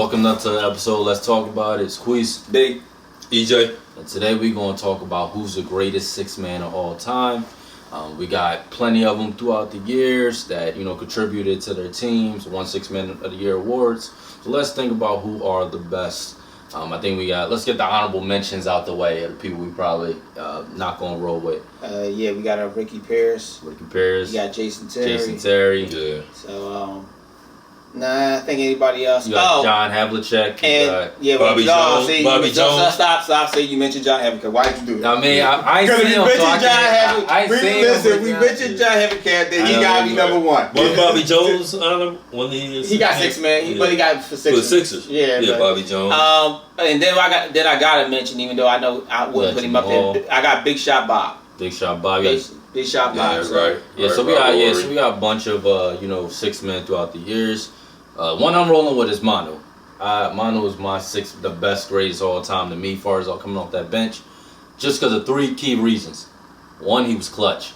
Welcome up to the episode. Let's talk about it. It's Queez, Big, EJ. and today we're going to talk about who's the greatest six man of all time. We got plenty of them throughout the years that contributed to their teams, won Six Man of the Year awards. So let's think about who are the best. I think let's get the honorable mentions out the way of the people we probably not going to roll with. we got Ricky Pierce. Ricky Pierce. We got Jason Terry. Jason Terry. Yeah. So, I think anybody else. You got John Havlicek. Bobby Jones. Bobby Jones. Stop. Say you mentioned John Havlicek. Why did you do that? I mean, I ain't seen him. Listen, we mentioned John Havlicek. Then he got to be number one. Wasn't Bobby Jones He got six man, but he got for Sixers. For Sixers. Yeah, Bobby Jones. And then I gotta mention, even though I know I wouldn't put him up there, I got Big Shot Bob. Big Shot Bob. Big Shot Bob. Right. Yeah, so we got a bunch of six men throughout the years. One I'm rolling with is Manu. Manu is the best, greatest all time to me, as far as coming off that bench, just because of three key reasons. One, he was clutch.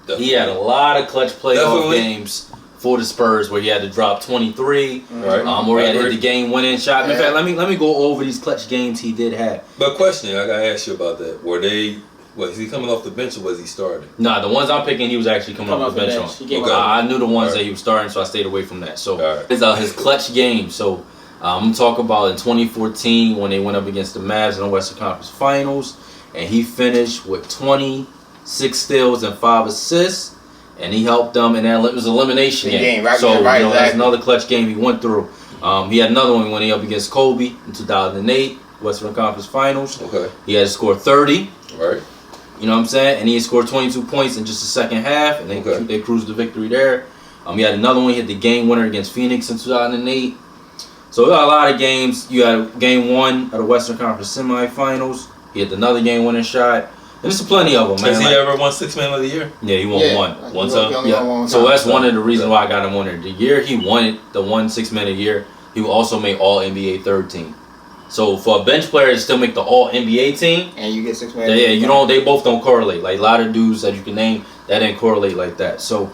Definitely. He had a lot of clutch playoff games for the Spurs where he had to drop 23, or he had to hit the game-winning shot. In fact, let me go over these clutch games he did have. But question, I gotta ask you about that. Was he coming off the bench or was he starting? Nah, the ones I'm picking, he was actually coming off the bench on. I knew the ones that he was starting, so I stayed away from that. So his clutch game. So I'm going to talk about in 2014 when they went up against the Mavs in the Western Conference Finals, and he finished with 26 steals and 5 assists, and he helped them in that was elimination game. That's another clutch game he went through. He had another one when he up against Kobe in 2008, Western Conference Finals. Okay. He had to score 30. Right. You know what I'm saying? And he scored 22 points in just the second half, and they cruised the victory there. He had another one. He hit the game winner against Phoenix in 2008. So we got a lot of games. You had game one of the Western Conference semifinals. He hit another game winning shot. And there's plenty of them, man. Has he ever won Six Man of the Year? Yeah, he won one time. Yeah. So that's one of the reasons why I got him winner. The year he won it, the 1 6 Man a year, he also made All NBA third team. So for a bench player to still make the All NBA team, and you get 6 man, they both don't correlate. Like a lot of dudes that you can name, that didn't correlate like that. So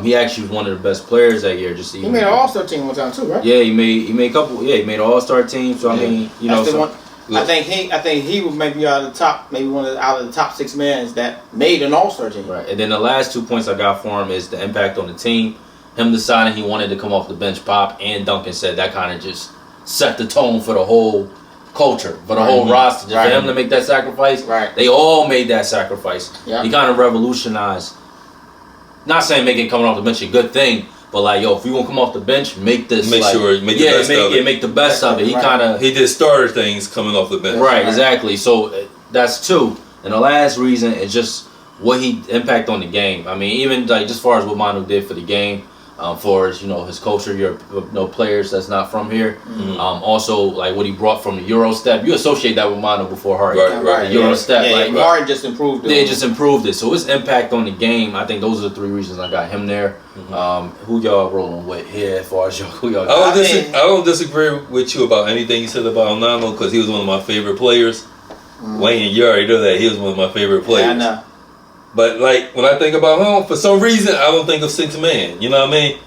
he actually was one of the best players that year. He made an All-Star team one time too, right? Yeah, he made a couple. Yeah, he made an All-Star team. So I mean, I think he was maybe out of the top 6 men that made an All-Star team. Right, and then the last 2 points I got for him is the impact on the team. Him deciding he wanted to come off the bench. Pop and Duncan said that kind of just set the tone for the whole culture, for the whole roster. Just for him to make that sacrifice, they all made that sacrifice. Yeah. He kind of revolutionized. Not saying making coming off the bench a good thing, but like, yo, if you want to come off the bench, make this. Make the best of it. He did starter things coming off the bench. Right, exactly. So that's two. And the last reason is just what he impact on the game. I mean, even like just as far as what Manu did for the game. For his culture, players that's not from here. Mm-hmm. Also, like what he brought from the Euro step. You associate that with Manu before Harden. Right. The Euro step. Harden just improved it. They just improved it. So his impact on the game, I think those are the 3 reasons I got him there. Mm-hmm. Who y'all rolling with here as far as who y'all got? I don't disagree with you about anything you said about Nano because he was one of my favorite players. Mm-hmm. Wayne, you already know that. He was one of my favorite players. Yeah, I know. But like when I think about him, for some reason I don't think of 6 man. You know what I mean?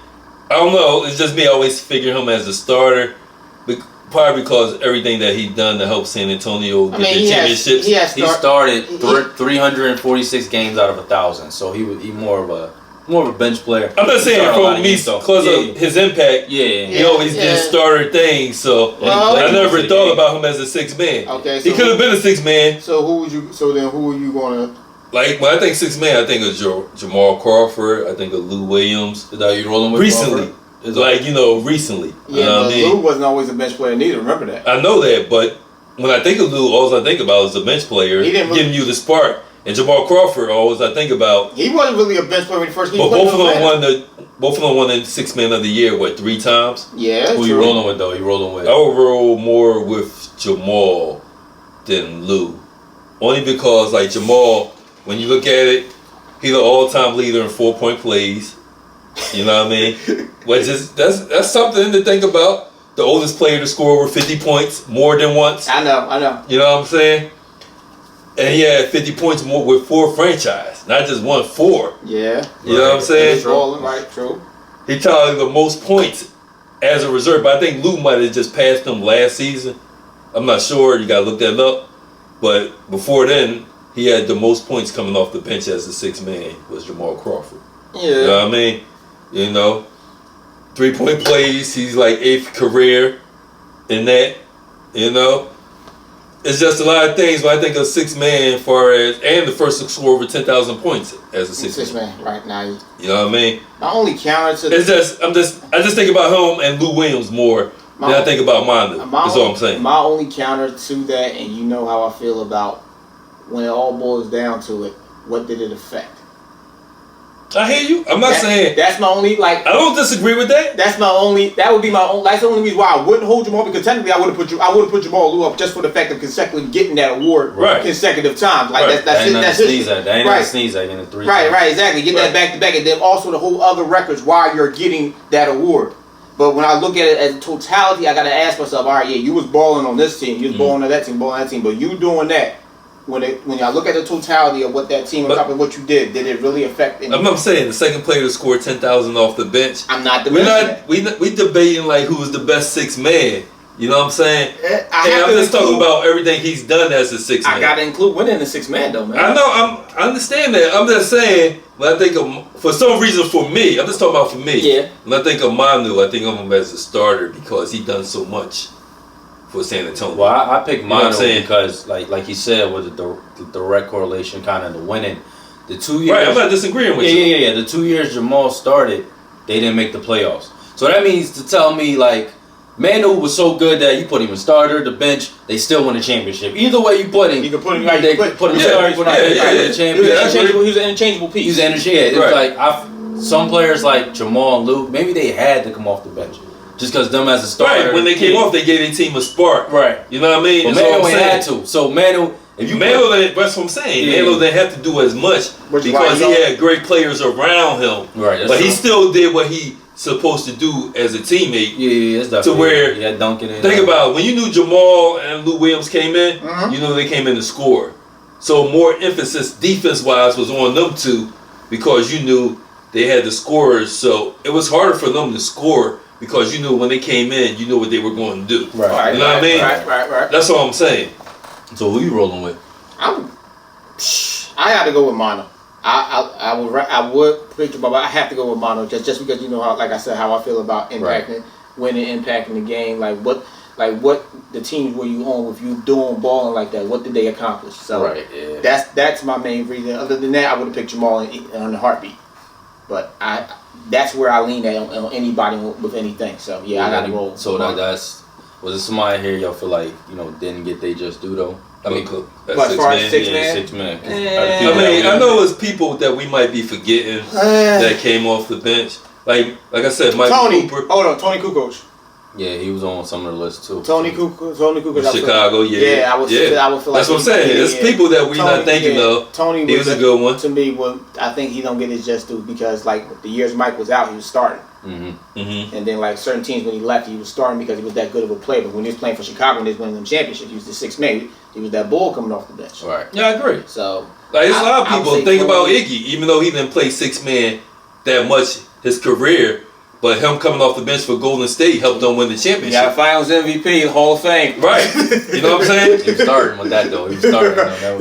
I don't know. It's just me. I always figure him as a starter, probably because everything that he done to help San Antonio get the championships. He started 346 games out of 1,000, so he more of a bench player. I'm not saying for me because of his impact. He always did starter things. So I never thought about him as a 6 man. Okay, so he could have been a 6 man. So who are you gonna? Like when I think 6 man, I think of Jamal Crawford. I think of Lou Williams. That you rolling with recently? Recently. Yeah, Lou wasn't always a bench player neither. Remember that? I know that, but when I think of Lou, all I think about is a bench player giving you the spark. And Jamal Crawford, all I think about. He wasn't really a bench player when he first came. But both of them won the 6 man of the year. 3 times? Yeah. Who you rolling with though? You rolling with? I would roll more with Jamal than Lou, only because like Jamal. When you look at it, he's an all-time leader in 4-point plays. You know what I mean? Which is that's something to think about. The oldest player to score over 50 points more than once. I know. You know what I'm saying? And he had 50 points more with 4 franchise, not just 4. Yeah. You know what I'm saying? True. He tied the most points as a reserve. But I think Lou might have just passed him last season. I'm not sure. You got to look that up. But before then, he had the most points coming off the bench as a sixth man was Jamal Crawford. Yeah. You know what I mean? You know, 3-point plays. He's like 8th career in that. You know, it's just a lot of things. But I think a sixth man, as far as and the first to score over 10,000 points as a sixth man. Right now. You know what I mean? My only counter to it's just I just think about him and Lou Williams more than I think about Manu. That's all I'm saying. My only counter to that, and you know how I feel about when it all boils down to it, what did it affect? I hear you. I'm not saying that's my only I don't disagree with that. That would be my own. That's the only reason why I wouldn't hold Jamal, because technically I would have put Jamal Lou up just for the fact of consecutively getting that award consecutive times. Like that's it. That's it. That ain't nothing to sneeze at in the 3 Right, exactly. Get that back to back, and then also the whole other records while you're getting that award. But when I look at it as a totality, I gotta ask myself, all right, yeah, you was balling on this team, you was balling on that team, but you doing that. When I look at the totality of what that team on top of what you did it really affect anything? I'm saying the second player to score 10,000 off the bench. I'm not debating. We debating like who was the best sixth man. You know what I'm saying? I'm just talking about everything he's done as a sixth man. I gotta include winning the sixth man though, man. I know. I understand that. I'm just saying. When I think of, for some reason, for me, I'm just talking about for me. Yeah. When I think of Manu, I think of him as a starter because he done so much for San Antonio. Well, I picked Manu because, like he said, with the direct correlation, kind of the winning. The 2 years. Right, I'm not disagreeing with you. Yeah. The 2 years Jamal started, they didn't make the playoffs. So that means to tell me, like, Manu was so good that you put him in starter, the bench, they still win a championship. Either way you put him, you can put him right. They put him starter, put him championship. He was an interchangeable piece. He was interchangeable. It's like some players like Jamal and Luke, maybe they had to come off the bench. Just because them as a starter. Right, when they came off, they gave their team a spark. Right. You know what I mean? But Manu had to. So Manu, if you that's what I'm saying. Yeah. Manu didn't have to do as much because he had great players around him. Right. But he still did what he supposed to do as a teammate. Yeah, that's definitely. To where yeah, dunking in. Think about it, when you knew Jamal and Lou Williams came in, you know they came in to score. So more emphasis defense wise was on them two because you knew they had the scorers. So it was harder for them to score because you knew when they came in, you knew what they were going to do. Right. You know what I mean? Right. That's all I'm saying. So who you rolling with? I got to go with Manu. I would pick Jamal, but I have to go with Manu just because you know how, like I said, how I feel about winning, impacting the game. Like what the teams were you on with you doing balling like that? What did they accomplish? So that's my main reason. Other than that, I would have picked Jamal on the heartbeat. But that's where I lean at on anybody with anything. So yeah, I got to roll. So was it somebody here y'all feel like didn't get they just do though? I mean, as far as six man. I know it's people that we might be forgetting that came off the bench. Like I said, Mike Cooper. Hold on, Tony Kukoc. Yeah, he was on some of the lists too. Tony Kukoc. Chicago, I would feel like that's what I'm saying. It's people that we're not thinking of. Tony was a good one. To me, I think he don't get his just due because like the years Mike was out, he was starting. And then like certain teams when he left, he was starting because he was that good of a player. But when he was playing for Chicago and he was winning them championships, he was the sixth man. He was that bull coming off the bench. Right. Yeah, I agree. So there's a lot of people think about Iggy, even though he didn't play six man that much his career. But him coming off the bench for Golden State helped them win the championship. He got a Finals MVP, Hall of Fame. Right. You know what I'm saying? He was starting with that though. He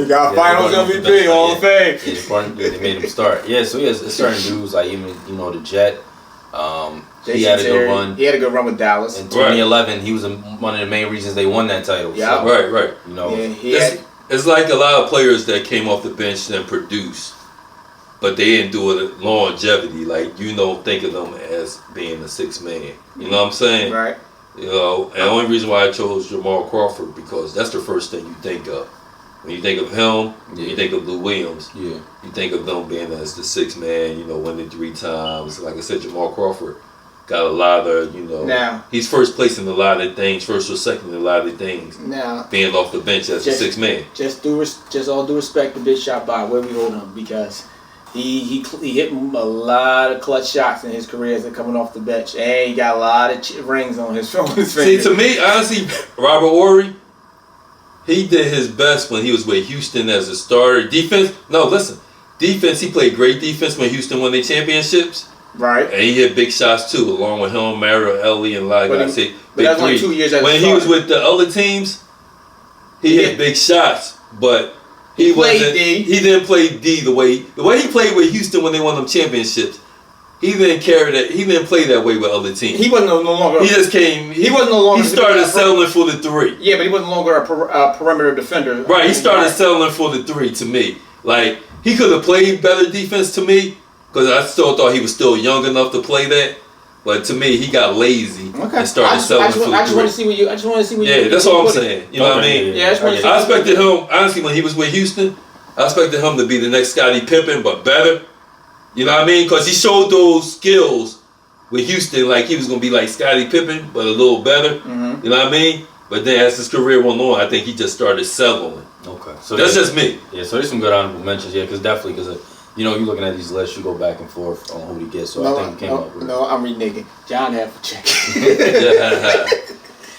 got a Finals MVP, Hall of Fame. Yeah, they made him start. Yeah, so it's certain dudes like even the Jet. He had a good run. He had a good run with Dallas. In 2011, he was one of the main reasons they won that title. Yeah. So, right. It's like a lot of players that came off the bench and produced. But they didn't do it longevity. Like, think of them as being a sixth man. You know what I'm saying? Right. And the only reason why I chose Jamal Crawford because that's the first thing you think of. When you think of him, you think of Lou Williams. Yeah. You think of them being as the sixth man, winning 3 times. Like I said, Jamal Crawford got a lot of, Now, he's first place in a lot of things, first or second in a lot of things. Now, being off the bench as a sixth man. Just all due respect to Big Shot by where we hold him because he hit a lot of clutch shots in his career as coming off the bench, and he got a lot of rings on his fingers. See, to me, honestly, Robert Horry, he did his best when he was with Houston as a starter. Defense, he played great defense when Houston won their championships. Right. And he hit big shots too, along with him, Mario, Ellie, and a lot of guys. But that's only 2 years. When he was with the other teams, he hit big shots, but he wasn't. He didn't play D the way he played with Houston when they won them championships. He didn't carry that. He didn't play that way with other teams. He wasn't no longer. He just came. He wasn't no longer. He started settling for the 3. Yeah, but he wasn't no longer a perimeter defender. Right. He started settling for the 3 to me. Like he could have played better defense to me because I still thought he was still young enough to play that. But to me, he got lazy and started settling for the 3. I just want to see what you. I just want to see what you. Yeah, that's all I'm saying. You know what I mean? Yeah, I expected him honestly when he was with Houston. I expected him to be the next Scottie Pippen, but better. You know what I mean? Because he showed those skills with Houston, like he was going to be like Scottie Pippen, but a little better. Mm-hmm. You know what I mean? But then as his career went on, I think he just started settling. Okay. So that's just me. Yeah, so there's some good honorable mentions, because you're looking at these lists, you go back and forth on who he gets. So I think he came up with No, I'm reneging. John Havlicek.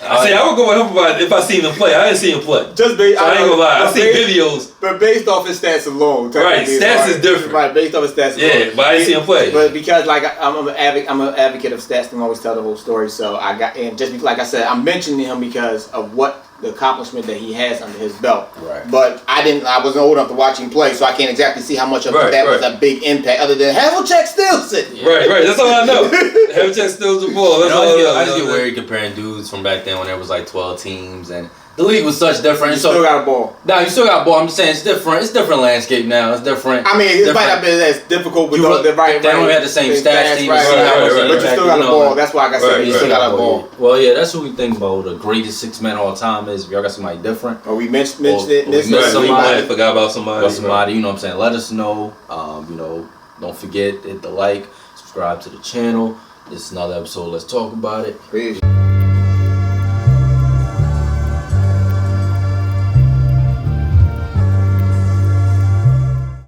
I would go with him if I seen him play. I didn't see him play. I ain't gonna lie. I see videos. But based off his stats alone. Right, stats is different. Right, based off his stats alone. Yeah, but I didn't see him play. But because I'm an advocate of stats and always tell the whole story. So like I said, I'm mentioning him because of what the accomplishment that he has under his belt. Right. But I wasn't old enough to watch him play, so I can't exactly see how much of that was a big impact other than Havlicek steals it. Yeah. Right, that's all I know. Havlicek steals the ball. That's all I know. I just get weird comparing dudes from back then when there was like 12 teams and the league was such different. You still got a ball. Nah, you still got a ball. I'm just saying it's different. It's different landscape now. It's different. I mean, it might not be as difficult with the They don't have the same stats. But you still got a ball. That's why I got to say you still got a ball. Well, yeah, that's what we think about the greatest 6 men all time is. If y'all got somebody different. Or we mentioned it. Somebody forgot about somebody. You know what I'm saying? Let us know. Don't forget, hit the like, subscribe to the channel. This is another episode. Let's talk about it. Peace.